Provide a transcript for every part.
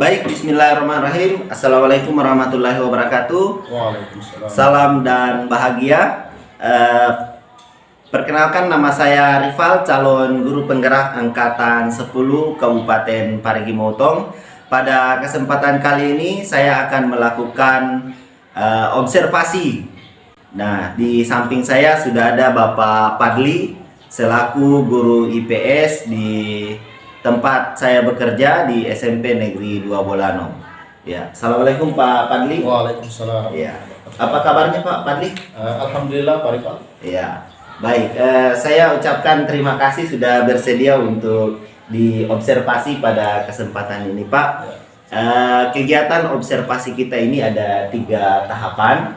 Baik, bismillahirrahmanirrahim. Assalamualaikum warahmatullahi wabarakatuh. Waalaikumsalam. Salam dan bahagia. Perkenalkan, nama saya Rival, calon guru penggerak angkatan 10 Kabupaten Parigi Motong. Pada kesempatan kali ini saya akan melakukan observasi. Nah, di samping saya sudah ada Bapak Padli selaku guru IPS di tempat saya bekerja di SMP Negeri 2 Bolano. Ya, assalamualaikum Pak Padli. Waalaikumsalam. Ya, apa kabarnya Pak Padli? Alhamdulillah Pak Rifal. Ya, baik. Saya ucapkan terima kasih sudah bersedia untuk diobservasi pada kesempatan ini Pak. Kegiatan observasi kita ini ada 3 tahapan.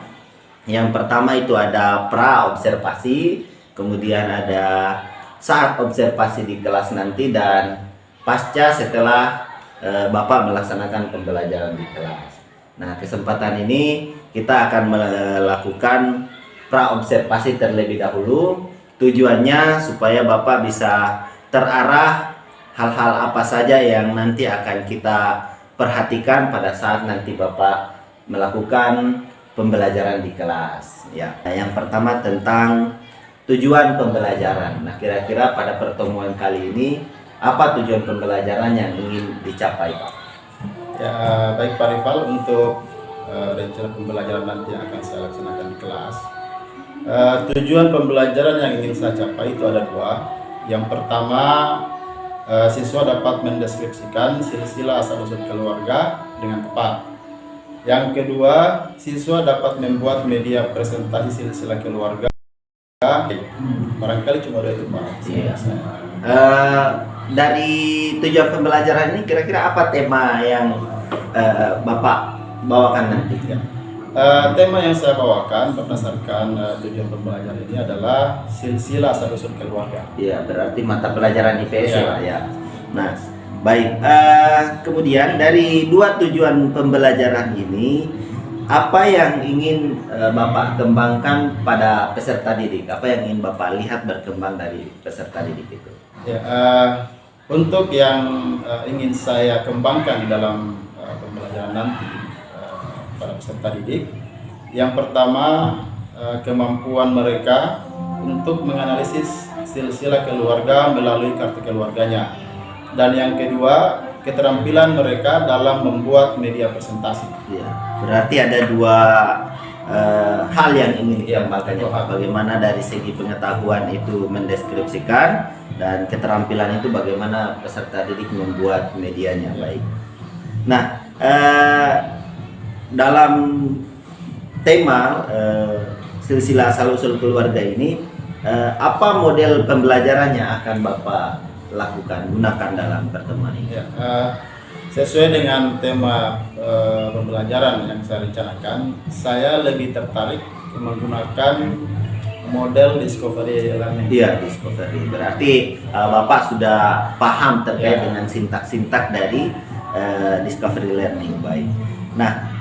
Yang pertama itu ada pra-observasi, kemudian ada saat observasi di kelas nanti, dan pasca setelah Bapak melaksanakan pembelajaran di kelas. Nah, kesempatan ini kita akan melakukan pra-observasi terlebih dahulu. Tujuannya supaya Bapak bisa terarah hal-hal apa saja yang nanti akan kita perhatikan pada saat nanti Bapak melakukan pembelajaran di kelas. Ya, yang pertama tentang tujuan pembelajaran. Nah, kira-kira pada pertemuan kali ini apa tujuan pembelajaran yang ingin dicapai, Pak? Ya, baik Pak Rifal, untuk rencana pembelajaran nanti yang akan saya laksanakan di kelas. Tujuan pembelajaran yang ingin saya capai itu ada 2. Yang pertama, siswa dapat mendeskripsikan silsilah asal-usul keluarga dengan tepat. Yang kedua, siswa dapat membuat media presentasi silsilah keluarga. Barangkali cuma 2 itu Pak. Iya. Dari tujuan pembelajaran ini kira-kira apa tema yang Bapak bawakan nanti? Ya. Tema yang saya bawakan berdasarkan tujuan pembelajaran ini adalah silsilah asal-usul keluarga. Iya, berarti mata pelajaran IPS Ya. ya, Pak ya. Nah, baik. Kemudian dari 2 tujuan pembelajaran ini, apa yang ingin Bapak kembangkan pada peserta didik? Apa yang ingin Bapak lihat berkembang dari peserta didik itu? Ya, untuk yang ingin saya kembangkan dalam pembelajaran nanti pada peserta didik, yang pertama kemampuan mereka untuk menganalisis silsilah keluarga melalui kartu keluarganya, dan yang kedua keterampilan mereka dalam membuat media presentasi. Ya, berarti ada 2 hal yang ingin dikembangkannya Pak. Bagaimana dari segi pengetahuan itu mendeskripsikan, dan keterampilan itu bagaimana peserta didik membuat medianya. Baik. Nah, dalam tema silsilah asal-usul keluarga ini, apa model pembelajaran yang akan Bapak lakukan, gunakan dalam pertemuan ini? Ya, sesuai dengan tema pembelajaran yang saya rencanakan, saya lebih tertarik menggunakan model discovery learning. Iya, discovery. Berarti Bapak sudah paham terkait dengan sintak-sintak dari discovery learning. Baik. Nah,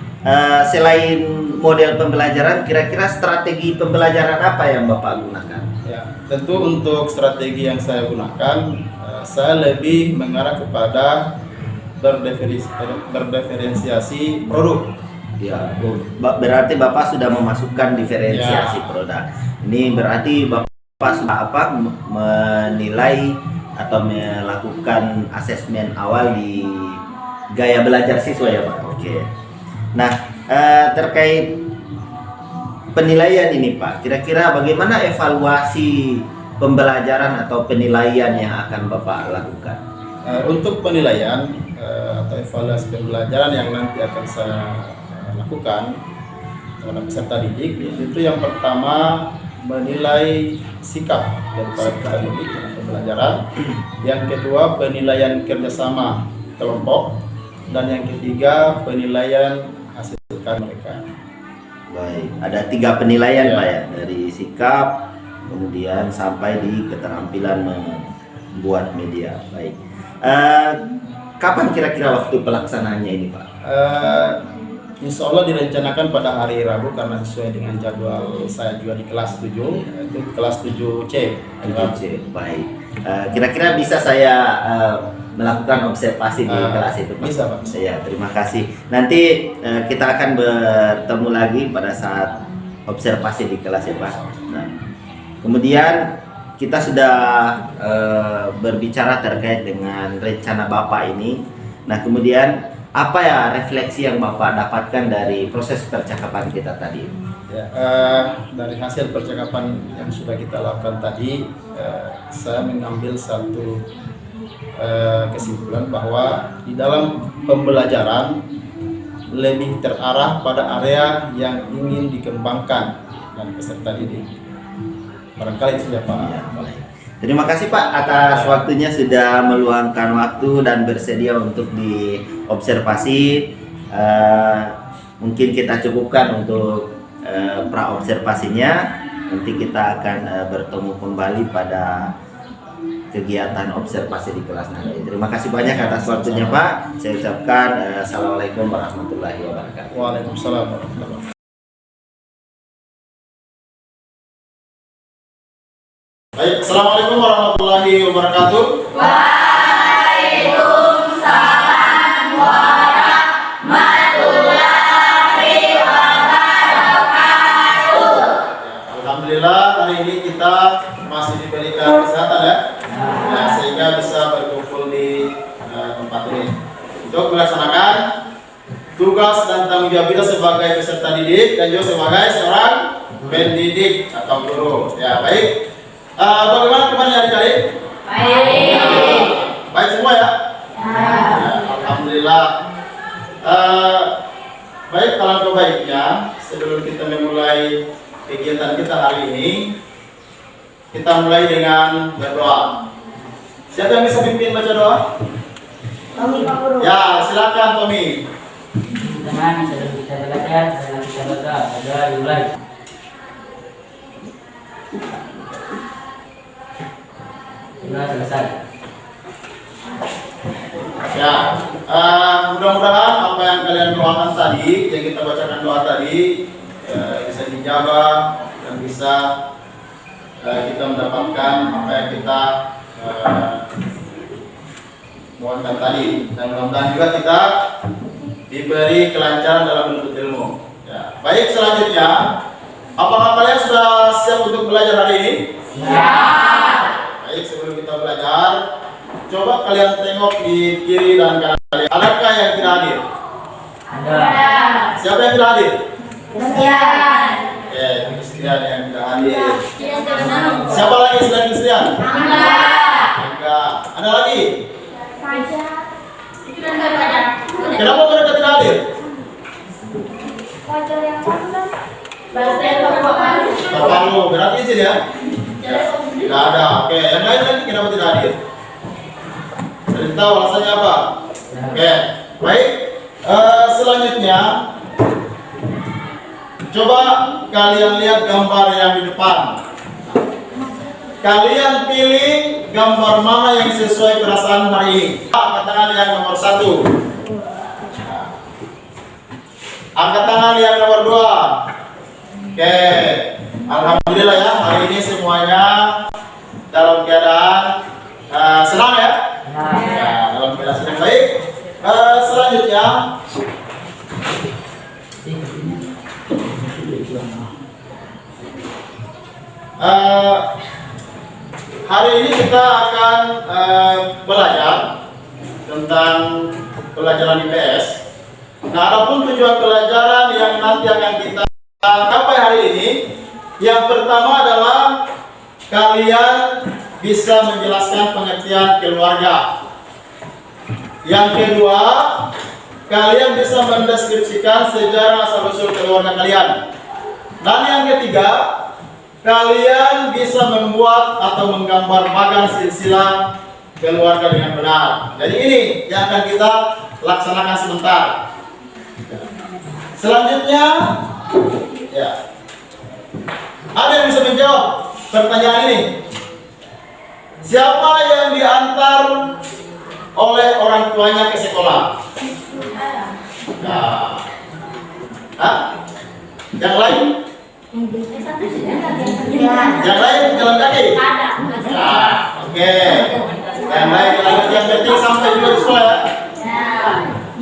selain model pembelajaran, kira-kira strategi pembelajaran apa yang Bapak gunakan? Ya, tentu untuk strategi yang saya gunakan, saya lebih mengarah kepada berdiferensiasi produk. Ya, berarti Bapak sudah memasukkan diferensiasi produk. Ini berarti Bapak sudah menilai atau melakukan asesmen awal di gaya belajar siswa ya Pak. Oke. Nah, terkait penilaian ini Pak, kira-kira bagaimana evaluasi pembelajaran atau penilaian yang akan Bapak lakukan? Untuk penilaian atau evaluasi pembelajaran yang nanti akan saya lakukan terhadap peserta didik, itu yang pertama menilai sikap dari peserta didik dalam pembelajaran, yang kedua penilaian kerjasama kelompok, dan yang ketiga penilaian hasil karya mereka. Baik, ada 3 penilaian Pak ya, dari sikap, kemudian sampai di keterampilan membuat media. Baik. Kapan kira-kira waktu pelaksanaannya ini Pak? Insya Allah direncanakan pada hari Rabu, karena sesuai dengan jadwal saya juga di kelas 7, yaitu kelas 7C. 7C, baik. Kira-kira bisa saya melakukan observasi di kelas itu, Pak? Bisa, Pak. Ya, terima kasih. Nanti kita akan bertemu lagi pada saat observasi di kelas ya, Pak. Nah, kemudian kita sudah berbicara terkait dengan rencana Bapak ini. Nah, kemudian apa ya refleksi yang Bapak dapatkan dari proses percakapan kita tadi? Ya, dari hasil percakapan yang sudah kita lakukan tadi, saya mengambil satu kesimpulan bahwa di dalam pembelajaran lebih terarah pada area yang ingin dikembangkan dan peserta didik. Barangkali itu ya, Pak. Ya, terima kasih Pak atas waktunya sudah meluangkan waktu dan bersedia untuk diobservasi. Mungkin kita cukupkan untuk pra observasinya. Nanti kita akan bertemu kembali pada kegiatan observasi di kelas nanti. Terima kasih banyak atas waktunya Pak. Saya ucapkan assalamualaikum warahmatullahi wabarakatuh. Waalaikumsalam warahmatullahi wabarakatuh. Baik, assalamualaikum warahmatullahi wabarakatuh. Waalaikumsalam warahmatullahi wabarakatuh. Alhamdulillah hari ini kita masih diberikan kesehatan ya, sehingga bisa berkumpul di tempat ini untuk melaksanakan tugas dan tanggung jawab kita sebagai peserta didik dan juga sebagai seorang pendidik atau guru. Ya, baik. Bagaimana kemarin adik-adik? Baik. Baik semua ya? Ya, alhamdulillah. Baik, alangkah baiknya sebelum kita memulai kegiatan kita hari ini, kita mulai dengan berdoa. Siapa yang bisa pimpin baca doa? Tommy Pak Guru. Ya, silakan Tommy. Dengan sebelum kita belajar, sebelum kita berdoa dimulai. Sudah selesai. Ya, mudah-mudahan apa yang kalian doakan tadi, yang kita bacakan doa tadi, bisa dijaga dan bisa kita mendapatkan apa yang kita mohonkan tadi, dan mudah-mudahan juga kita diberi kelancaran dalam menuntut ilmu. Ya. Baik, selanjutnya, apakah kalian sudah siap untuk belajar hari ini? Ya. Baik, sebelum kita belajar, coba kalian tengok di kiri dan kanan kalian. Adakah yang tidak hadir? Ada. Siapa yang tidak hadir? Christian. Oke, Christian yang tidak hadir. Christian. Siapa lagi selain Christian? Angga. Enggak. Ada lagi? Fajar. Itu dan Fajar. Kenapa mereka tidak hadir? Fajar yang mana? Bastian Bapak. Terlalu berarti izin ya? Tidak ada. Oke, yang lain lagi kenapa tidak hadir? Beritahu alasannya apa? Oke, baik. Selanjutnya, coba kalian lihat gambar yang di depan. Kalian pilih gambar mana yang sesuai perasaan hari ini. Angkat tangan yang nomor 1. Angkat tangan yang nomor 2. Oke, alhamdulillah ya, hari ini semuanya dalam keadaan senang ya. Ya, dalam keadaan senang. Baik. Selanjutnya, hari ini kita akan belajar tentang pelajaran IPS. Nah, adapun tujuan pelajaran yang nanti akan kita capai hari ini, yang pertama adalah kalian bisa menjelaskan pengertian keluarga. Yang kedua, kalian bisa mendeskripsikan sejarah asal-usul keluarga kalian. Dan yang ketiga, kalian bisa membuat atau menggambar bagan silsilah keluarga dengan benar. Jadi ini yang akan kita laksanakan sebentar. Selanjutnya, ya, ada yang bisa menjawab pertanyaan ini? Siapa yang diantar oleh orang tuanya ke sekolah? Nah, yang lain? Yang lain jalan kaki? Ada. Nah, oke. Yang baik, yang penting sampai juga di sekolah ya.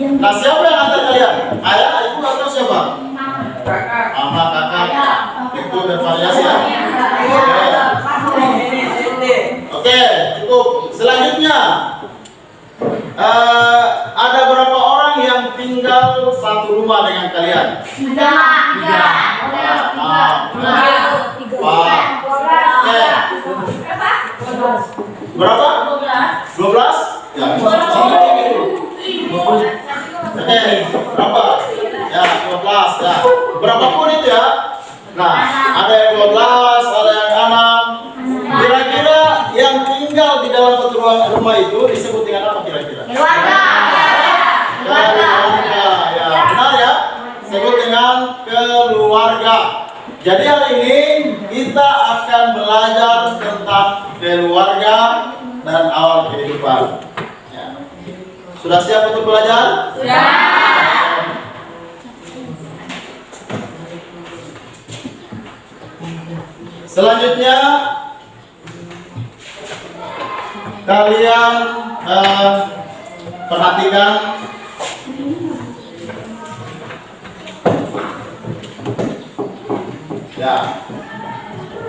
Nah, siapa yang antar kalian? Ayah, ibu atau siapa? Mama, kakak. Itu bervariasi ya. Oke, cukup. Selanjutnya, ada berapa orang yang tinggal satu rumah dengan kalian? Tiga. Berapa? 12? Ya. Oke, berapa? Ya, 12 ya. Berapapun itu ya. Nah, ada yang 12, ada yang 6. Kira-kira yang tinggal di dalam satu rumah itu disebut dengan apa kira-kira? Keluarga. Keluarga. Ya, benar ya. Sebut dengan keluarga. Jadi hari ini kita akan belajar tentang keluarga dan awal kehidupan. Ya. Sudah siap untuk belajar? Selanjutnya kalian perhatikan ya.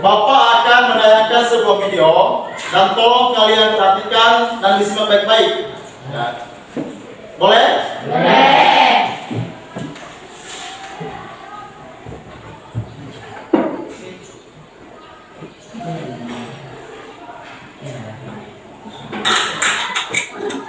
Bapak akan menayangkan sebuah video dan tolong kalian perhatikan dan disimak baik-baik. Ya. Boleh?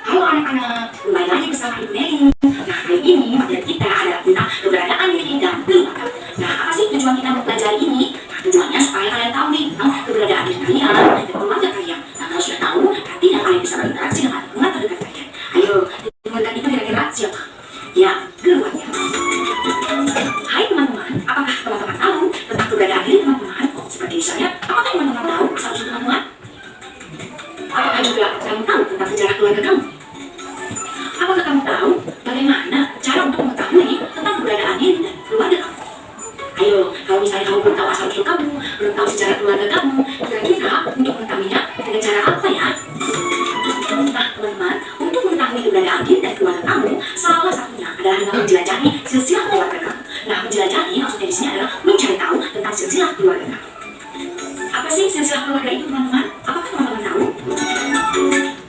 Halo anak-anak, kembali lagi bersama Ibu Nelly. Nah, hari ini materi kita adalah tentang keberadaan diri dan keluarga. Nah, apa sih tujuan kita mempelajari ini? Nah, tujuannya supaya kalian tahu nih tentang keberadaan diri kalian dan keluarga kalian. Nah, kalau sudah tahu, artinya kalian bisa berinteraksi dengan lingkungan terdekat kalian. Ayo, lingkungan itu kira-kira siapa? Ya, keluarga. Hai teman-teman, apakah teman-teman tahu tentang keberadaan diri teman-teman? Seperti misalnya, apakah teman-teman tahu asal-usul teman-teman? Apakah juga kamu tahu tentang sejarah keluarga kamu? Apakah kamu tahu bagaimana cara untuk mengetahui tentang keberadaan diri dan keluarga kamu? Ayo, kalau misalnya kamu belum tahu asal-usul kamu, belum tahu sejarah keluarga kamu, kira-kira untuk mengetahuinya dengan cara apa ya? Nah, teman-teman, untuk mengetahui keberadaan diri dan keluarga kamu, salah satunya adalah dengan menjelajahi silsilah keluarga kamu. Nah, menjelajahi maksudnya di sini adalah mencari tahu tentang silsilah keluarga kamu. Apa sih silsilah keluarga itu, teman-teman? Apakah teman-teman tahu?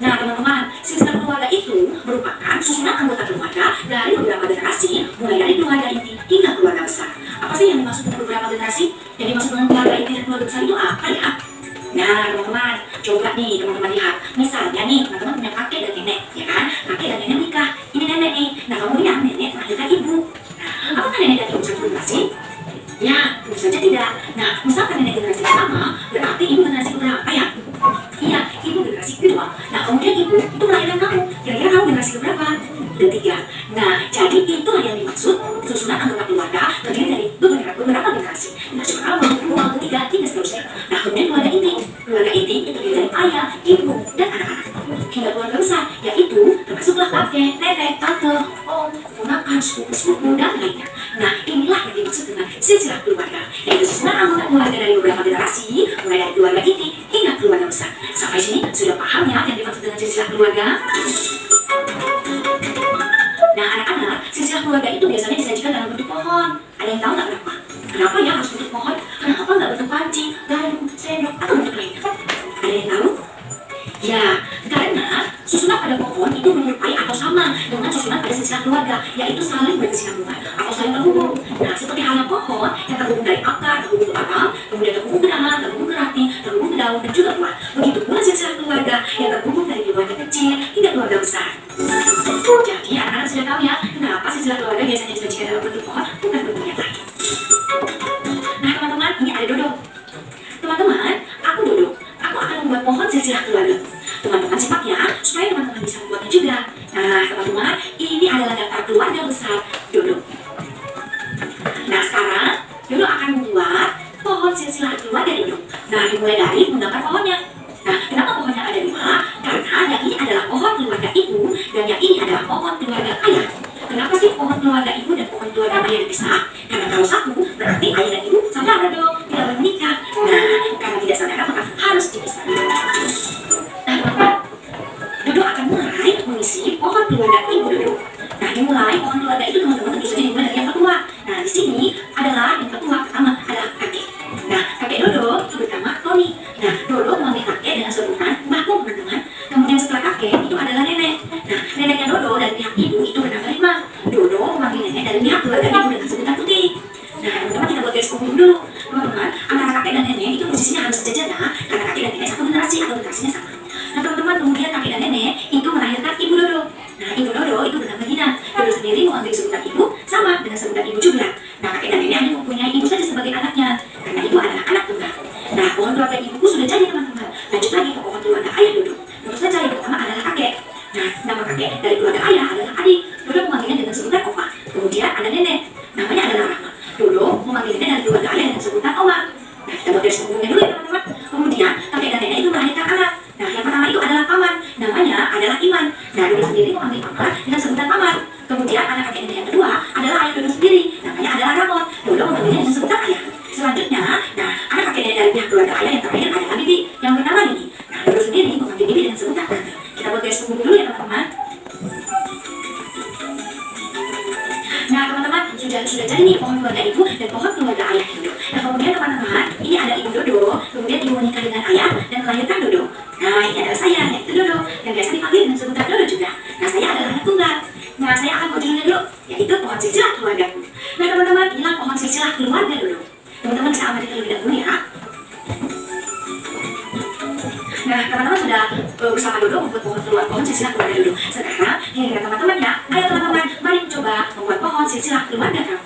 Nah, teman-teman, silsilah keluarga itu merupakan susunan anggota keluarga dari beberapa generasi, mulai dari keluarga inti hingga keluarga besar. Apa sih yang dimaksud dengan beberapa generasi? Yang dimaksud dengan keluarga inti dan keluarga besar itu apa ya? Nah, teman-teman, coba nih teman-teman lihat. Misalnya nih, teman-teman punya kakek dan nenek, ya kan? Kakek dan nenek nikah. Ini nenek nih. Nah, kemudian nenek melahirkan ibu. Nah, apakah nenek dan ibu satu generasi? Ya, tentu saja tidak. Nah, misalkan nenek generasi pertama, berarti ibu generasi keberapa ya? Iya, ibu generasi kedua. Nah, kemudian ibu itu melahirkan kamu. Kira-kira kamu generasi keberapa? Ketiga. Nah, jadi itulah yang dimaksud susunan anggota keluarga terdiri dari beberapa generasi. Nah, sekarang mau ketiga, hingga seterusnya. Nah, kemudian keluarga inti. Keluarga inti itu terdiri dari ayah, ibu, dan anak-anak. Hingga keluarga besar, yaitu termasuklah kakek, nenek, tante, om, ponakan, sepupu, dan lainnya. Nah, inilah yang dimaksud dengan silsilah keluarga, yaitu susunan anggota keluarga dari beberapa generasi, mulai dari keluarga inti hingga keluarga besar. Sampai sini sudah paham ya yang dimaksud dengan silsilah keluarga? Nah, anak-anak, silsilah keluarga itu biasanya disajikan dalam bentuk pohon. Ada yang tahu nggak kenapa? Kenapa ya harus bentuk pohon? Kenapa nggak bentuk panci, gayung, sendok, atau bentuk lainnya? Ada yang tahu? Ya, karena susunan pada pohon itu menyerupai atau sama dengan susunan pada silsilah keluarga, yaitu saling berkesinambungan atau saling terhubung. Nah, seperti halnya pohon yang terhubung dari akar, terhubung ke batang, kemudian terhubung ke dahan, terhubung ke ranting, terhubung ke daun, dan juga buah. Begitu pula silsilah keluarga yang terhubung dari keluarga kecil hingga keluarga besar. Jadi, anak-anak sudah tahu ya, kenapa silsilah keluarga biasanya disajikan dalam bentuk pohon, bukan bentuk yang lain. Nah, teman-teman, ini ada Dodo. Teman-teman, aku Dodo. Aku akan membuat pohon silsilah keluarga. Teman-teman simak ya, supaya teman-teman bisa membuatnya juga. Nah, teman-teman, ini adalah daftar keluarga besar Dodo. Nah, sekarang Dodo akan membuat pohon silsilah keluarga Dodo. Nah, dimulai dari menggambar pohonnya. Nah, kenapa pohonnya ada dua? Karena yang ini adalah pohon keluarga ibu dan yang ini adalah pohon keluarga ayah. Kenapa sih pohon keluarga ibu dan pohon keluarga ayah dipisah? Karena kalau satu, berarti ayah dan ibu saudara dong, tidak menikah. Nah, karena tidak saudara maka harus dipisah. Nah, teman-teman, buat garis penghubungnya dulu ya teman-teman. Kemudian kakek dan nenek itu melahirkan anak. Nah, yang pertama itu adalah paman, namanya adalah Iman. Nah, Dodo sendiri memanggil paman dengan sebutan paman. Kemudian anak kakek nenek yang kedua adalah ayah Dodo sendiri, namanya adalah Ramon. Dodo memanggilnya dengan sebutan ayah. Selanjutnya, nah, anak kakek nenek dari pihak keluarga ayah yang terakhir adalah bibi yang bernama Nini. Nah, Dodo sendiri memanggil bibi dengan sebutan tante. Kita buat garis penghubung dulu ya teman-teman. Nah teman-teman, sudah jadi nih pohon keluarga ibu dan pohon keluarga ayah Dodo. Nah kemudian teman-teman, ini ada ibu Dodo, kemudian ibu menikah dengan ayah dan melahirkan Dodo. Nah ini adalah saya, yaitu Dodo, yang biasa dipanggil dengan sebutan Dodo juga. Nah saya adalah anak tunggal. Nah saya akan buat judulnya dulu, yaitu pohon silsilah keluarga. Nah teman-teman, inilah pohon silsilah keluarga Dodo. Teman-teman bisa amati terlebih dahulu ya. Nah, teman-teman sudah bersama Dodo membuat pohon silsilah keluarga Dodo. Sekarang, giliran teman-teman ya. Ayo teman-teman, mari mencoba membuat pohon silsilah keluarga kamu.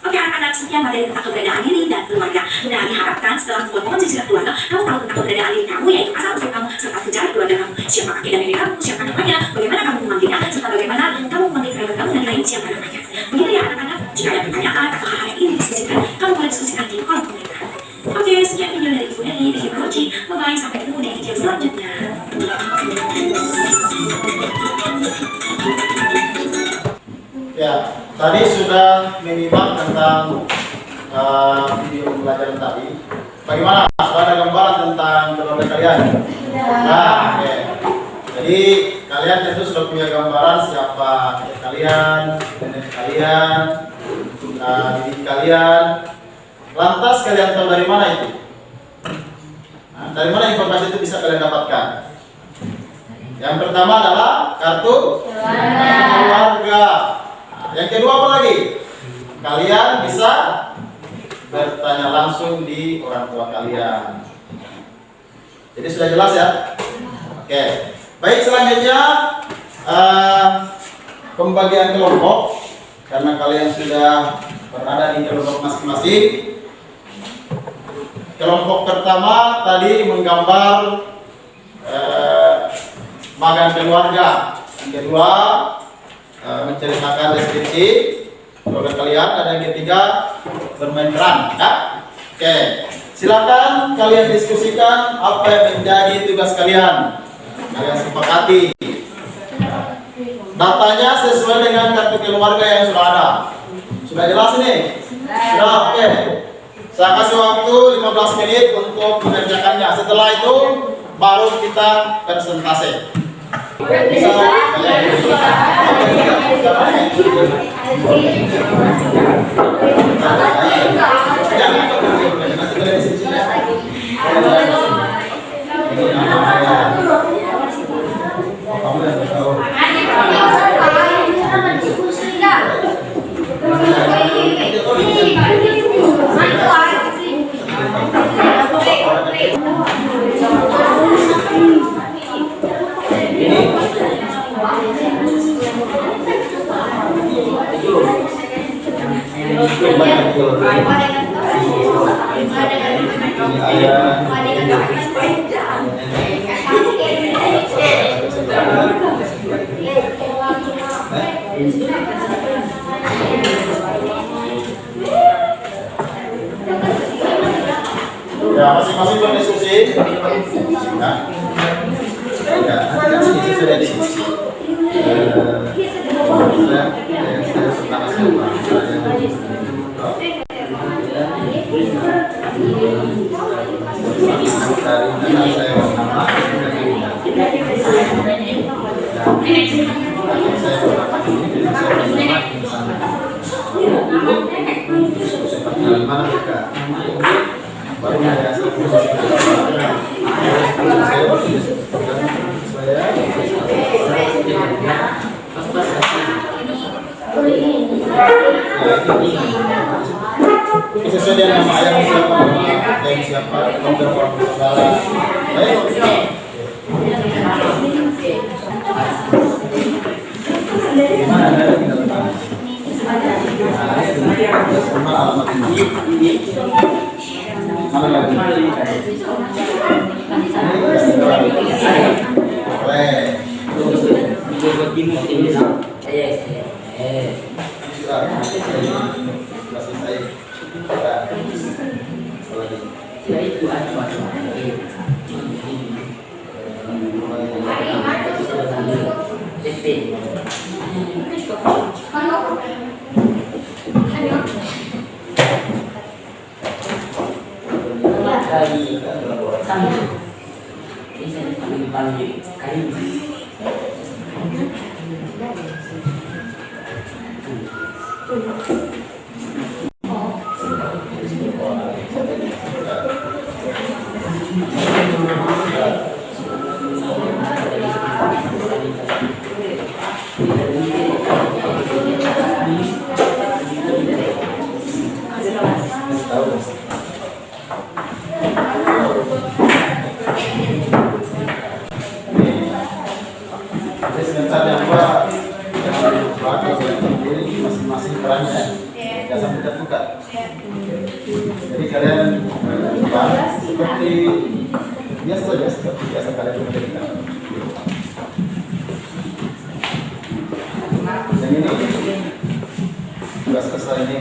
Oke anak-anak, sekian materi tentang keberadaan diri dan keluarga. Nah, diharapkan setelah membuat pohon silsilah keluarga, kamu tahu tentang keberadaan diri kamu, yaitu asal-usul kamu, serta sejarah keluarga kamu. Siapa kakek dan nenek kamu, siapa namanya, bagaimana kamu memanggilnya, serta bagaimana kamu memanggil kerabat kamu dan lain siapa namanya. Begitu ya anak-anak, jika ada pertanyaan atau hal yang ingin didiskusikan, kamu boleh diskusikan di kolom komentar. Oke, sekian video dari Ibu Neni, dari Ibu Roci. Bye-bye, sampai ketemu di video selanjutnya. Ya, tadi sudah menyimak tentang video pembelajaran tadi. Bagaimana? Sudah ada gambaran tentang keluarga kalian? Nah, oke. Jadi kalian tentu sudah punya gambaran siapa ayah kalian, nenek kalian, didik kalian. Lantas kalian tahu dari mana itu? Nah, dari mana informasi itu bisa kalian dapatkan? Yang pertama adalah kartu keluarga. Yang kedua apa lagi? Kalian bisa bertanya langsung di orang tua kalian. Jadi sudah jelas ya? Oke. Baik, selanjutnya pembagian kelompok. Karena kalian sudah berada di kelompok masing-masing. Kelompok pertama tadi menggambar magang keluarga. Yang kedua menceritakan deskripsi keluarga kalian. Dan yang ketiga bermain peran. Ya? Oke, silakan kalian diskusikan apa yang menjadi tugas kalian. Kalian sepakati. Datanya sesuai dengan kartu keluarga yang sudah ada. Sudah jelas ini? Sudah, oke. Saya kasih waktu 15 menit untuk mengerjakannya. Setelah itu baru kita presentasi. Bisa ya, masing-masing berdiskusi. Ya. Ya, ini sudah diskusi. Sesuai dengan nama ayah siapa, dan siapa, nomor orang salah. Baik. Gimana ada kita lepas? Sama alamat ini. Mana lagi? Sudah. Setelah itu ada dari sambil bisa dipanggil kayu. Jadi sebentar ya Pak, ini masing-masing perannya ya, sampai buka. Jadi kalian seperti biasa saja, seperti biasa kalian bekerja. Yang ini sudah selesai ini.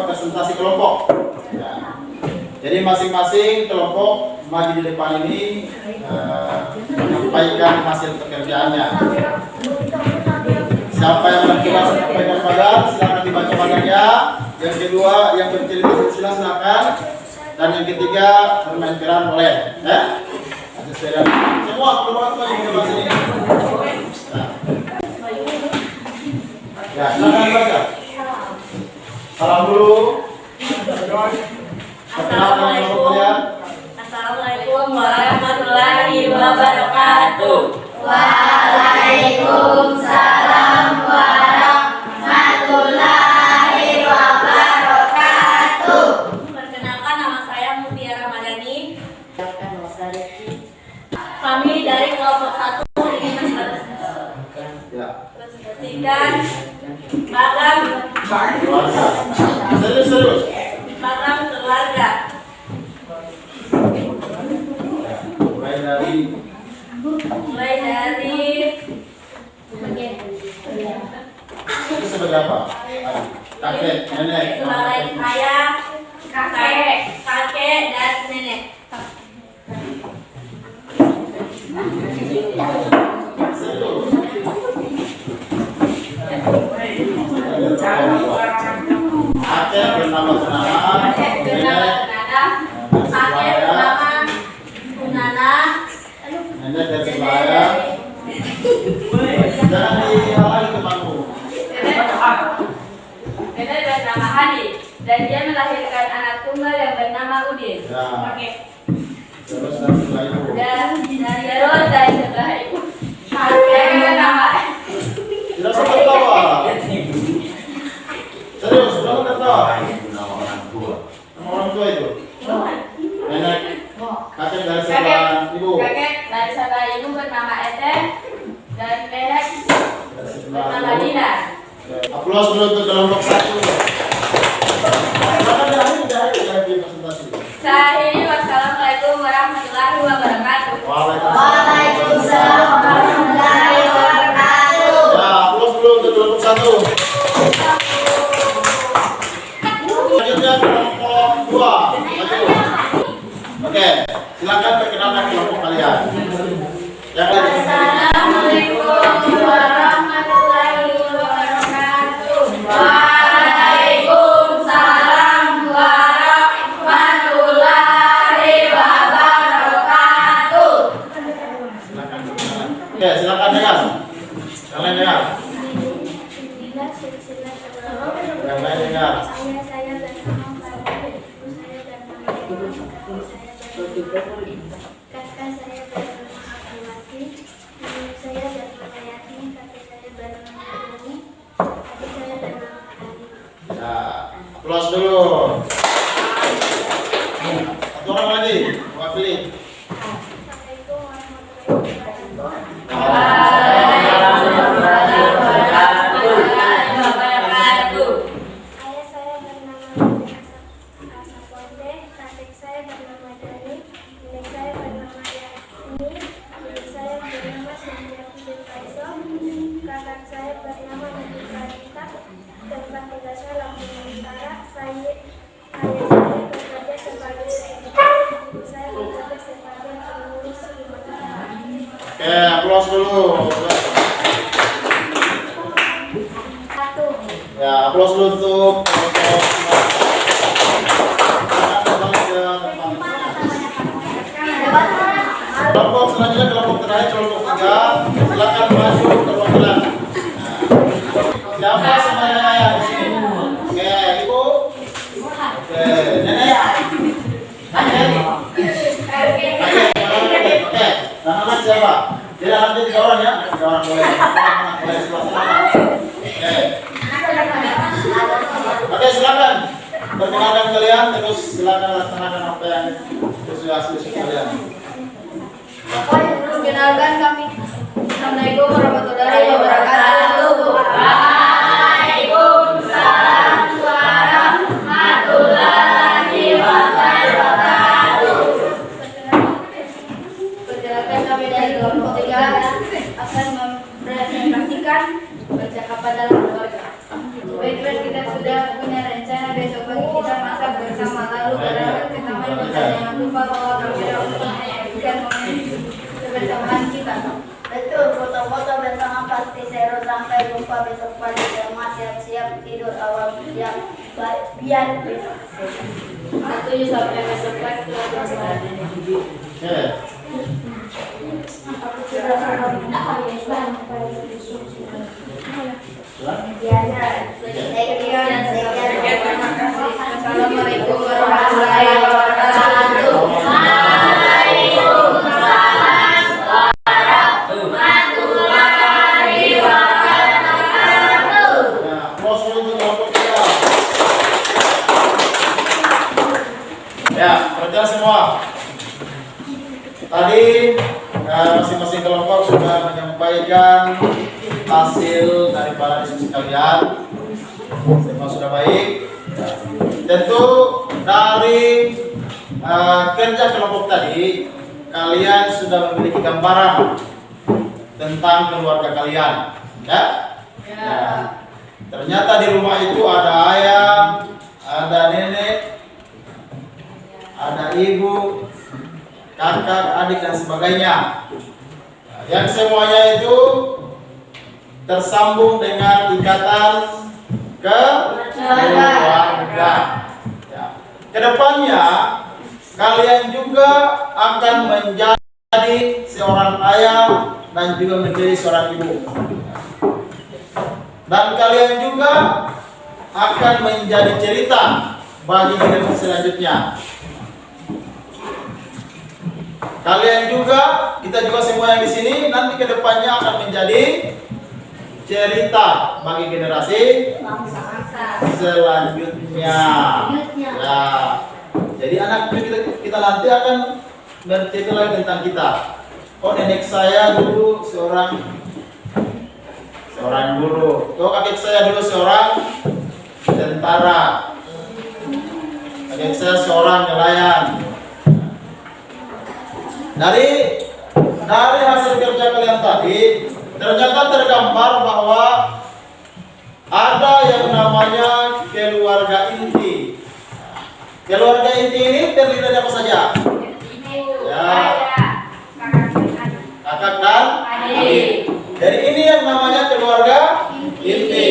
Presentasi kelompok. Ya. Jadi masing-masing kelompok maju di depan ini menyampaikan hasil pekerjaannya. Siapa yang menentukan menyampaikan magang, silakan dibaca magangnya. Yang kedua, yang bercerita silakan. Dan yang ketiga, bermain peran boleh. Ya? Semua kelompok maju di depan sini. Ya, silakan baca. Salam dulu. Assalamualaikum warahmatullahi wabarakatuh. Waalaikumsalam warahmatullahi wabarakatuh. Perkenalkan, nama saya Mutiara Madani. Kami dari kelompok 1 ingin mempresentasikan magang magang keluarga. Mulai dari itu sebagai apa? Kakek, nenek. sebagai ayah, kakek, dan nenek. Kakek bernama Sunana, Kakek bernama Sunana, nenek dari Sebaya. Jangan dihalangi temanmu. nenek bernama Hadi, dan dia melahirkan anak tunggal yang bernama Udin. Ya. Terus dari sebelah itu. Dan terus dari sebelah itu kakek bernama Tidak sempat ketawa. Serius, berapa ketawa? Nama orang tua itu. Nenek. Kakek dari sebelah ibu. Kakek dari sebelah ibu bernama Ete, dan nenek Dari sebelah bernama ibu. Dina. Aplaus dulu untuk kelompok 1. Silakan dari presentasi. Saya wassalamualaikum warahmatullahi wabarakatuh. Waalaikumsalam warahmatullahi wabarakatuh. Ya, aplaus dulu untuk kelompok 1. Selanjutnya kelompok 2. Oke, silakan perkenalkan kelompok kalian. Yang lain. Assalamualaikum warahmatullahi wabarakatuh. Waalaikumsalam warahmatullahi wabarakatuh. Oke, silakan dengar. Yang lain dengar. Yang lain dengar. Saya bersama Pak Ibu saya dan kakak saya bernama Abdulwati, ibu saya bernama Yatin, kakek saya bernama Doni, adik saya bernama Ali. Ya, aplaus dulu. Satu orang lagi, wakili. Assalamualaikum warahmatullahi wabarakatuh. Ayah saya bernama Asaponte, kakek saya bernama Dani, nenek saya bernama Yasmi, ibu saya bernama Sindiati bin Faisal, kakak saya bernama Nabi Pradita, tempat tinggal saya Lampung Utara. Ayah saya bekerja sebagai sekretar, ibu saya bekerja sebagai pengurus rumah. Oke, aplaus dulu. Ya, aplaus dulu untuk kelompok selanjutnya, kelompok terakhir, kelompok 3. Silakan maju perwakilan. Siapa sebenarnya ayah di sini? Oke, ibu. Oke, nenek. Oke, anak-anak siapa? Jadi anaknya 3 orang ya? 3 orang boleh. Boleh sebelah sana. Oke, silakan. Perkenalkan kalian, terus silakan laksanakan apa yang sesuai kalian. Perkenalkan kami. Assalamualaikum warahmatullahi wabarakatuh. Waalaikumsalam warahmatullahi wabarakatuh. Perkenalkan kami dari kelompok 3 akan mempresentasikan percakapan dalam keluarga. Baiklah, kita sudah punya rencana besok pagi kita masak bersama, lalu berangkat ke taman kota. Jangan lupa bawa kamera untuk menyaksikan momen kebersamaan kita. Betul, foto-foto bersama pasti seru. Sampai jumpa besok pagi. Selamat siap-siap tidur awal biar besok sehat. Satunya sampai besok pagi. Oke. Assalamualaikum warahmatullahi wabarakatuh. Waalaikumsalam warahmatullahi wabarakatuh. Nah, aplaus dulu untuk kelompok 3. Ya, kerja semua. Tadi masing-masing kelompok sudah menyampaikan hasil daripada diskusi kalian. Semua sudah baik. Tentu dari kerja kelompok tadi, kalian sudah memiliki gambaran tentang keluarga kalian, ya? Ya. Ternyata di rumah itu ada ayah, ada nenek, ada ibu, kakak, adik dan sebagainya. Nah, yang semuanya itu tersambung dengan ikatan keluarga. Ya. Kedepannya kalian juga akan menjadi seorang ayah dan juga menjadi seorang ibu. Dan kalian juga akan menjadi cerita bagi generasi selanjutnya. Kalian juga, kita juga semua yang di sini nanti kedepannya akan menjadi cerita bagi generasi selanjutnya. Ya. Jadi anak kita nanti akan bercerita lagi tentang kita. Oh, nenek saya dulu seorang seorang guru. Tuh kakek saya dulu seorang tentara. Kakek saya seorang nelayan. Dari hasil kerja kalian tadi, ternyata tergambar bahwa ada yang namanya keluarga inti. Keluarga inti ini terdiri dari apa saja? Ya, kakak dan adik. Dari ini yang namanya keluarga inti.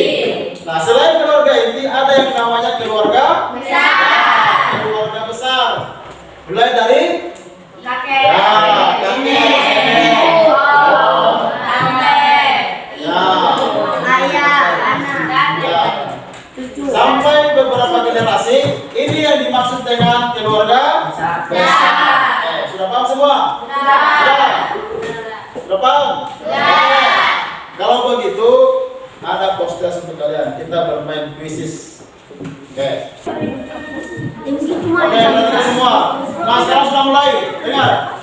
Nah, selain keluarga inti, ada yang namanya keluarga besar. Keluarga besar. Mulai dari Kakek. ya, kakek, nenek, Tante. ya, Ayah, anak. ya. Sampai beberapa generasi, ini yang dimaksud dengan keluarga besar. Sudah paham semua? Sudah paham? Kalau begitu, ada postas untuk kalian. Kita bermain kuisis. Oke. Oke, kita semua. Nah, sekarang sudah mulai. Dengar.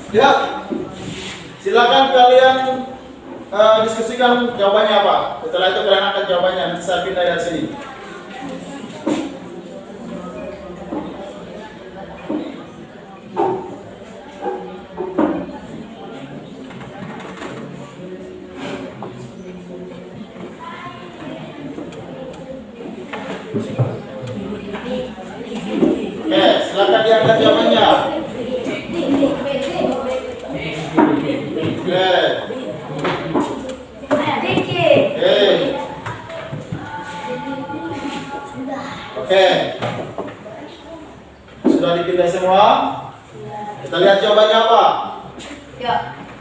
Lihat. Silakan kalian diskusikan jawabannya apa. Setelah itu kalian akan jawabannya. Nanti saya pindah dari sini. Oke, silakan diangkat jawabannya. Oke. Sudah dipilih semua? Kita lihat jawabannya apa?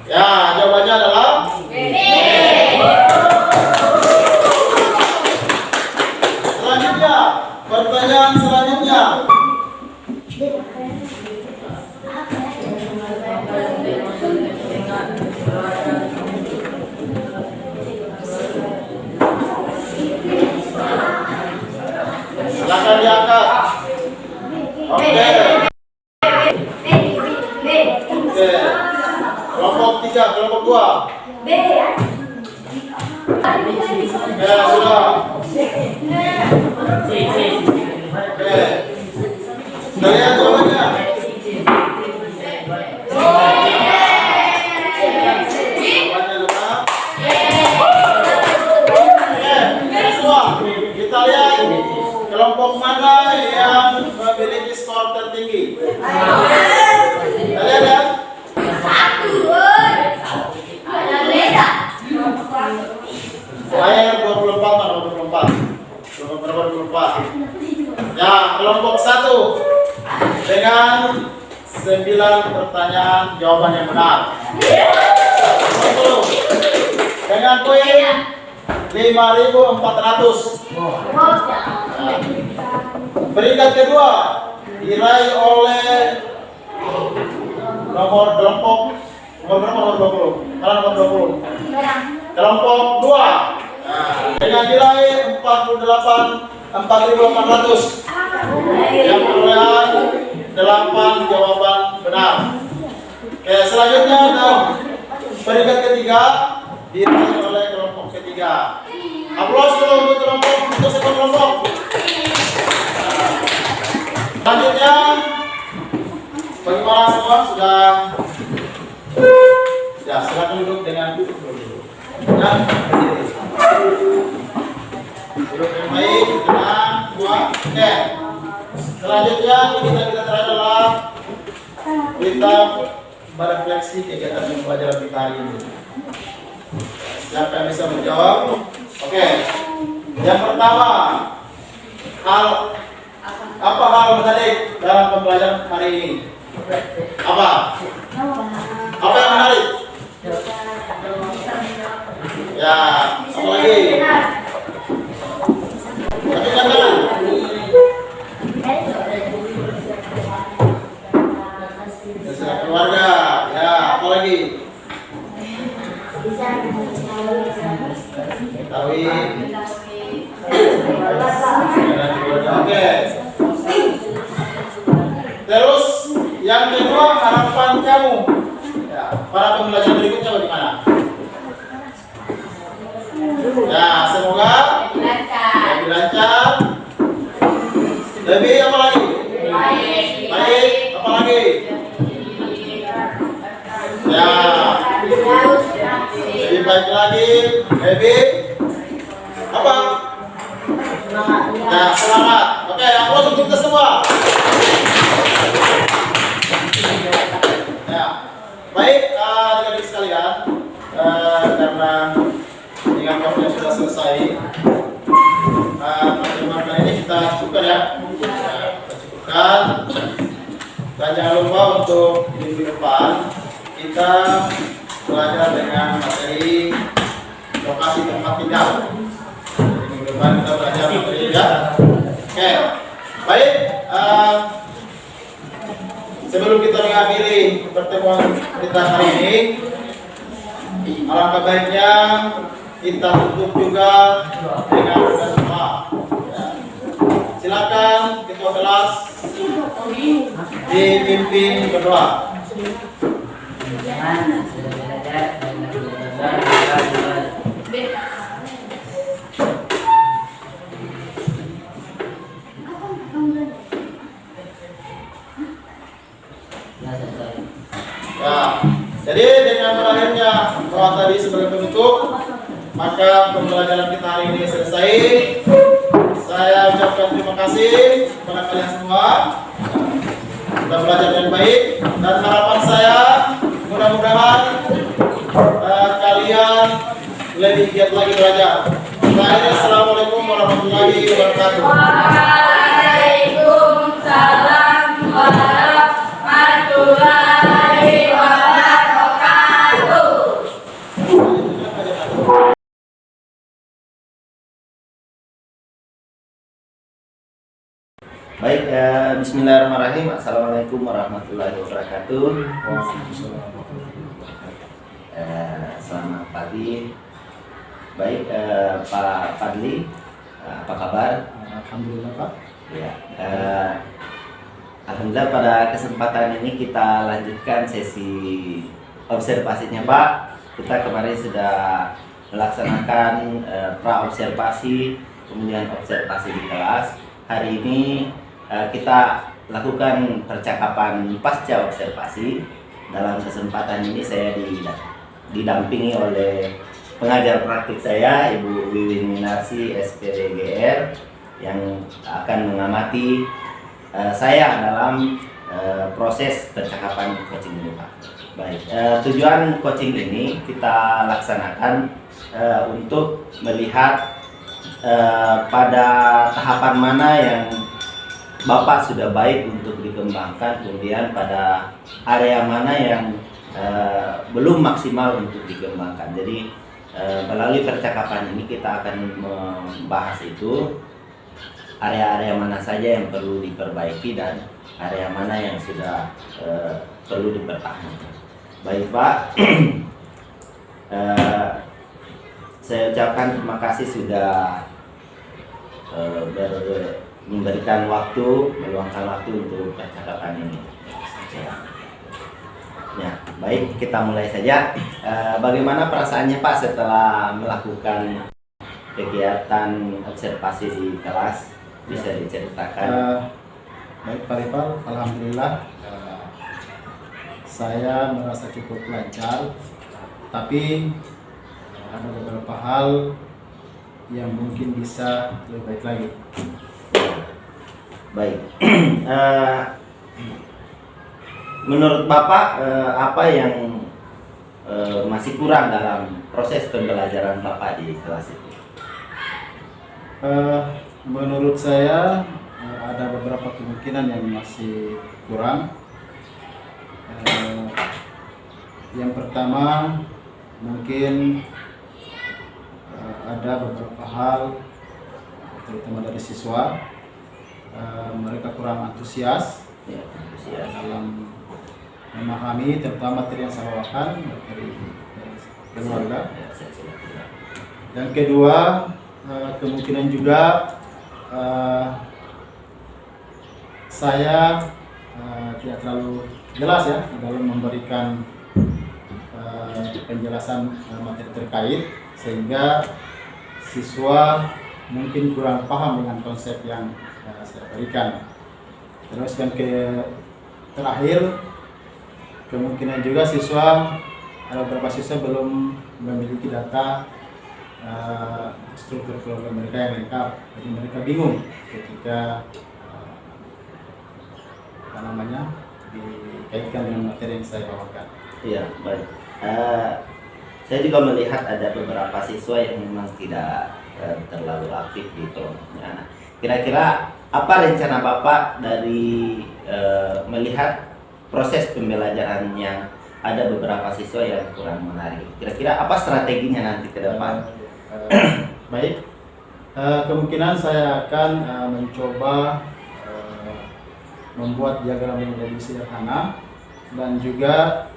Ya, jawabannya adalah selanjutnya. Pertanyaan selanjutnya. Silakan diangkat. Oke. Oke. Kelompok 3, kelompok 2. Ya, sudah. Oke. Kalian jawabannya. Jawabannya adalah semua. Kita lihat kelompok mana yang memiliki skor tertinggi. Kalian lihat? Saya 24 atau 24. Berapa 24? Ya, kelompok 1 dengan 9 pertanyaan jawaban yang benar. 10 dengan poin 5.400. Peringkat kedua diraih oleh nomor kelompok nomor 20. Karena nomor 20. Kelompok 2 dengan nilai 4.800 yang perolehan 8 jawaban benar. Oke, selanjutnya peringkat ketiga diraih oleh kelompok ketiga. Aplaus dulu untuk kelompok, untuk satu kelompok. Selanjutnya, bagaimana semua sudah? Ya, silakan duduk dengan duduk dulu. Ya, duduk yang baik, tenang, semua. Oke. Selanjutnya kita terakhir adalah kita merefleksi kegiatan pembelajaran kita hari ini. Siapa yang bisa menjawab? Oke. Yang pertama, apa hal menarik dalam pembelajaran hari ini? Apa? Apa yang menarik? Ya, apa lagi? Tangan. Keluarga. Ya, apa lagi? Kawin. Oke. Terus yang kedua, harapan kamu ya, para pembelajar berikutnya bagaimana? Ya, semoga lebih lancar. Lebih apa lagi? Baik. Apa lagi? Ya. Lebih baik lagi. Lebih apa? Ya, semangat. Oke, aplaus untuk kita semua. Ya. Baik, adik-adik sekalian, karena dengan waktunya sudah selesai, pertemuan kali ini kita cukupkan ya. Kita cukupkan. Dan jangan lupa untuk minggu depan kita belajar dengan materi lokasi tempat tinggal. Jadi minggu depan kita belajar materi ya. Oke, baik. Sebelum kita mengakhiri pertemuan kita hari ini, alangkah baiknya kita tutup juga dengan doa. Ya. Silakan ketua kelas dipimpin berdoa. Jangan sudah belajar dan belajar. Ya, jadi dengan berakhirnya doa tadi sebagai penutup, maka pembelajaran kita hari ini selesai. Saya ucapkan terima kasih kepada kalian semua. Sudah belajar dengan baik, dan harapan saya mudah-mudahan kalian lebih giat lagi belajar. Assalamualaikum warahmatullahi wabarakatuh. Waalaikumsalam warahmatullahi wabarakatuh. Baik, bismillahirrahmanirrahim. Assalamualaikum warahmatullahi wabarakatuh. Selamat pagi. Baik, Pak Fadli, apa kabar? Alhamdulillah Pak. Ya, alhamdulillah pada kesempatan ini kita lanjutkan sesi observasinya Pak. Kita kemarin sudah melaksanakan pra-observasi, kemudian observasi di kelas. Hari ini kita lakukan percakapan pasca observasi. Dalam kesempatan ini saya didampingi oleh pengajar praktik saya, Ibu Wiwin Minarsi, SPDGR, yang akan mengamati saya dalam proses percakapan coaching ini Pak. Baik, tujuan coaching ini kita laksanakan untuk melihat pada tahapan mana yang Bapak sudah baik untuk dikembangkan, kemudian pada area mana yang belum maksimal untuk dikembangkan. Jadi melalui percakapan ini kita akan membahas itu area-area mana saja yang perlu diperbaiki dan area mana yang sudah perlu dipertahankan. Baik Pak, saya ucapkan terima kasih sudah memberikan waktu, meluangkan waktu untuk percakapan ini. Ya, baik, kita mulai saja. Bagaimana perasaannya Pak setelah melakukan kegiatan observasi di kelas? Bisa diceritakan? Baik Pak Rival, alhamdulillah saya merasa cukup lancar, tapi ada beberapa hal yang mungkin bisa lebih baik lagi. Baik. Menurut Bapak apa yang masih kurang dalam proses pembelajaran Bapak di kelas itu? Menurut saya ada beberapa kemungkinan yang masih kurang. Yang pertama mungkin ada beberapa hal terutama dari siswa, mereka kurang antusias dalam memahami terutama materi yang saya bawakan, materi keluarga. Yang kedua, kemungkinan juga saya tidak terlalu jelas ya dalam memberikan penjelasan materi terkait, sehingga siswa mungkin kurang paham dengan konsep yang saya berikan. Terus yang terakhir, kemungkinan juga ada beberapa siswa belum memiliki data struktur keluarga mereka yang lengkap, jadi mereka bingung ketika dikaitkan dengan materi yang saya bawakan. Iya, baik. Saya juga melihat ada beberapa siswa yang memang tidak terlalu aktif di kelompoknya. Nah, kira-kira apa rencana Bapak dari melihat proses pembelajaran yang ada beberapa siswa yang kurang menarik? Kira-kira apa strateginya nanti ke depan? Baik, kemungkinan saya akan mencoba membuat diagram yang lebih sederhana dan juga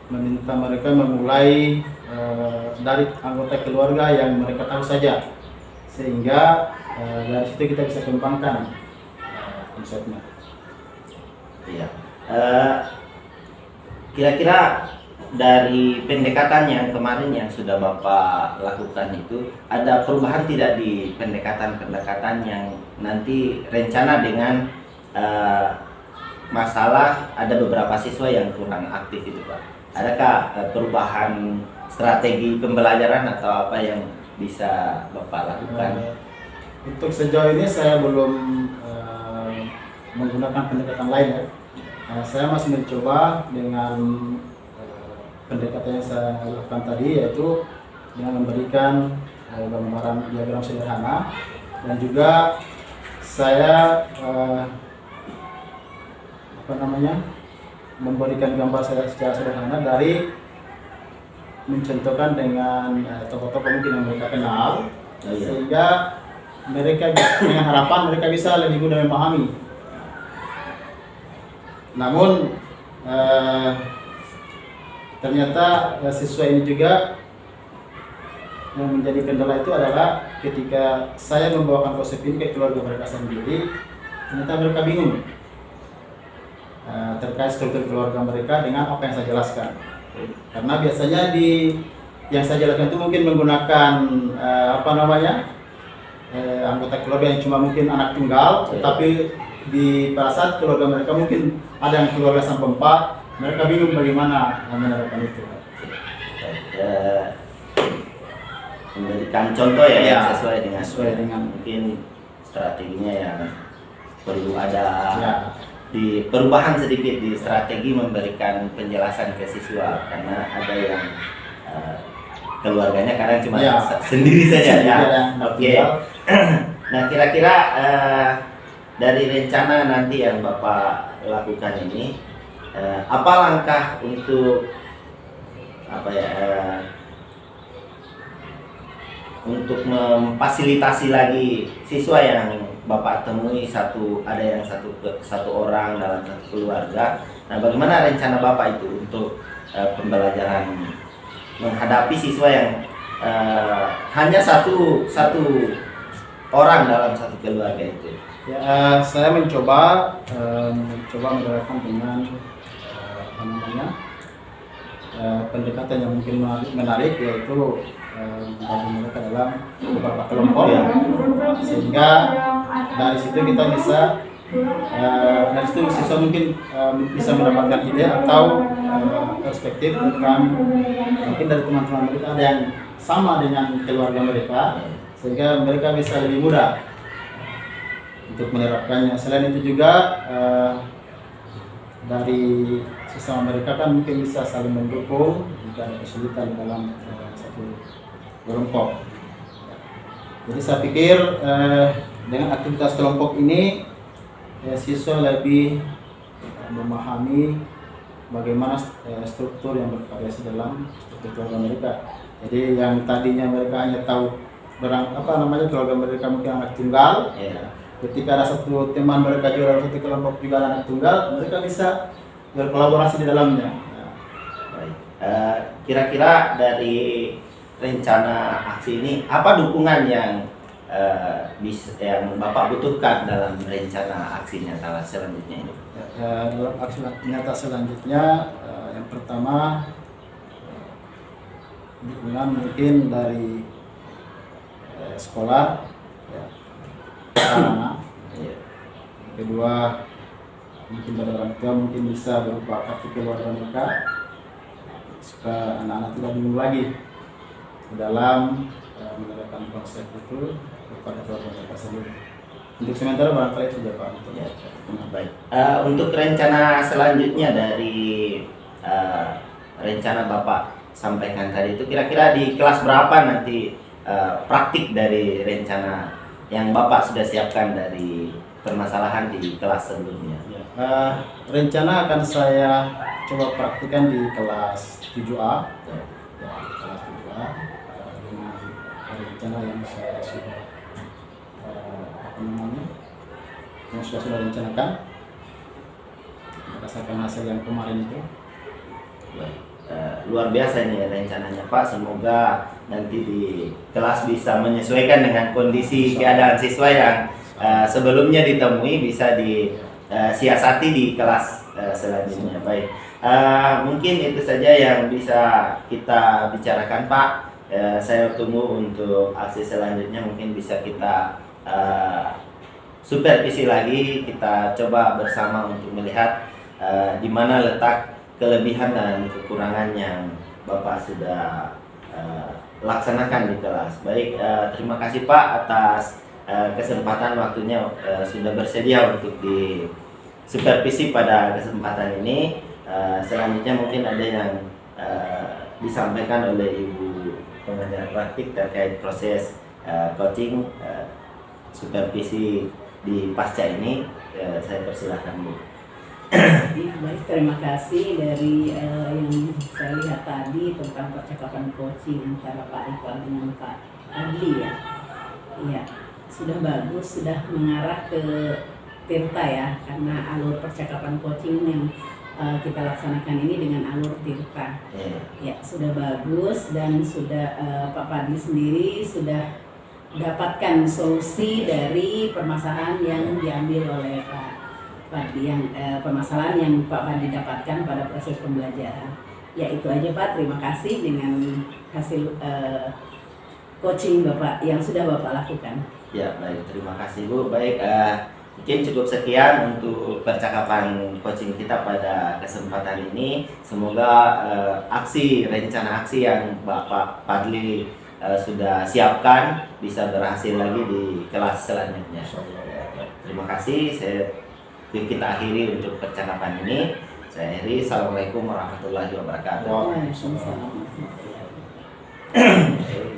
meminta mereka memulai dari anggota keluarga yang mereka tahu saja, sehingga dari situ kita bisa kembangkan konsepnya. Iya. Kira-kira dari pendekatan yang kemarin yang sudah Bapak lakukan itu, ada perubahan tidak di pendekatan-pendekatan yang nanti rencana dengan masalah ada beberapa siswa yang kurang aktif itu, Pak? Adakah perubahan strategi pembelajaran atau apa yang bisa Bapak lakukan? Untuk sejauh ini saya belum menggunakan pendekatan lain ya. Saya masih mencoba dengan pendekatan yang saya lakukan tadi, yaitu dengan memberikan gambaran diagram sederhana, dan juga saya memberikan gambar saya secara sederhana dari mencontohkan dengan tokoh-tokoh mungkin yang mereka kenal, sehingga mereka dengan harapan mereka bisa lebih mudah memahami. Namun ternyata siswa ini juga yang menjadi kendala itu adalah ketika saya membawakan konsep ini ke keluarga mereka sendiri, ternyata mereka bingung terkait struktur keluarga mereka dengan apa yang saya jelaskan. Karena biasanya yang saya jelaskan itu mungkin menggunakan anggota keluarga yang cuma mungkin anak tunggal, tetapi pada saat keluarga mereka mungkin ada yang keluarga sampai 4, mereka bingung bagaimana menerapkan itu. Memberikan contoh ya, yang sesuai dengan mungkin strateginya yang perlu ada di perubahan sedikit di strategi memberikan penjelasan ke siswa, karena ada yang keluarganya kadang cuma sendiri saja ya. Oke. Nah, kira-kira dari rencana nanti yang Bapak lakukan ini, apa langkah untuk untuk memfasilitasi lagi siswa yang Bapak temui, ada yang satu orang dalam satu keluarga. Nah, bagaimana rencana Bapak itu untuk pembelajaran menghadapi siswa yang hanya satu orang dalam satu keluarga itu? Ya, saya mencoba menerapkan dengan pendekatan yang mungkin menarik, yaitu membagi mereka dalam beberapa kelompok, sehingga dari situ kita bisa siswa mungkin bisa mendapatkan ide atau perspektif tentang mungkin dari teman-teman mereka ada yang sama dengan keluarga mereka, sehingga mereka bisa lebih mudah untuk menerapkannya. Selain itu juga dari sesama mereka kan mungkin bisa saling mendukung jika ada kesulitan dalam satu kelompok. Jadi saya pikir dengan aktivitas kelompok ini siswa lebih memahami bagaimana struktur yang bervariasi dalam struktur keluarga mereka. Jadi yang tadinya mereka hanya tahu keluarga mereka mungkin anak tunggal, ketika ada satu teman mereka juga dalam satu kelompok juga anak tunggal, mereka bisa berkolaborasi di dalamnya. Baik. Kira-kira dari rencana aksi ini, apa dukungan yang Bapak butuhkan dalam rencana aksi nyata selanjutnya ini? Dalam aksi nyata selanjutnya, yang pertama dukungan mungkin dari sekolah, ya, sarana. Iya. Kedua, mungkin dari orang tua mungkin bisa berupa kartu keluarga mereka, supaya anak-anak tidak bingung lagi dalam menerapkan konsep itu kepada keluarga mereka sendiri. Untuk sementara barangkali itu sudah Pak. Ya, baik. Untuk rencana selanjutnya dari rencana Bapak sampaikan tadi itu kira-kira di kelas berapa nanti praktik dari rencana yang Bapak sudah siapkan dari permasalahan di kelas sebelumnya? Ya, rencana akan saya coba praktikan di kelas 7A. Ya, kelas 7A dengan rencana yang saya sudah yang sudah rencanakan berdasarkan hasil yang kemarin itu. Luar biasa nih rencananya Pak, semoga nanti di kelas bisa menyesuaikan dengan kondisi keadaan siswa yang sebelumnya ditemui, bisa disiasati di kelas selanjutnya. Baik, mungkin itu saja yang bisa kita bicarakan Pak. Saya tunggu untuk aksi selanjutnya, mungkin bisa kita supervisi lagi, kita coba bersama untuk melihat di mana letak kelebihan dan kekurangan yang Bapak sudah laksanakan di kelas. Baik, terima kasih Pak atas kesempatan waktunya, sudah bersedia untuk di supervisi pada kesempatan ini. Selanjutnya mungkin ada yang disampaikan oleh Ibu pengajar praktik terkait proses coaching supervisi di pasca ini. Saya persilahkan Bu. Baik, terima kasih dari yang saya lihat tadi tentang percakapan coaching antara Pak Iqbal dengan Pak Adli ya. Iya, sudah bagus, sudah mengarah ke Tirta ya, karena alur percakapan coaching yang kita laksanakan ini dengan alur Tirta. Ya, sudah bagus dan sudah Pak Padli sendiri sudah dapatkan solusi dari permasalahan yang diambil oleh Pak Padli, yang permasalahan yang Pak Padli dapatkan pada proses pembelajaran. Ya itu aja Pak, terima kasih dengan hasil coaching Bapak yang sudah Bapak lakukan. Ya baik, terima kasih Bu. Baik, mungkin cukup sekian untuk percakapan coaching kita pada kesempatan ini. Semoga rencana aksi yang Bapak Padli sudah siapkan bisa berhasil lagi di kelas selanjutnya. Terima kasih. Kita akhiri untuk percakapan ini. Saya akhiri. Assalamualaikum warahmatullahi wabarakatuh. Waalaikumsalam warahmatullahi wabarakatuh.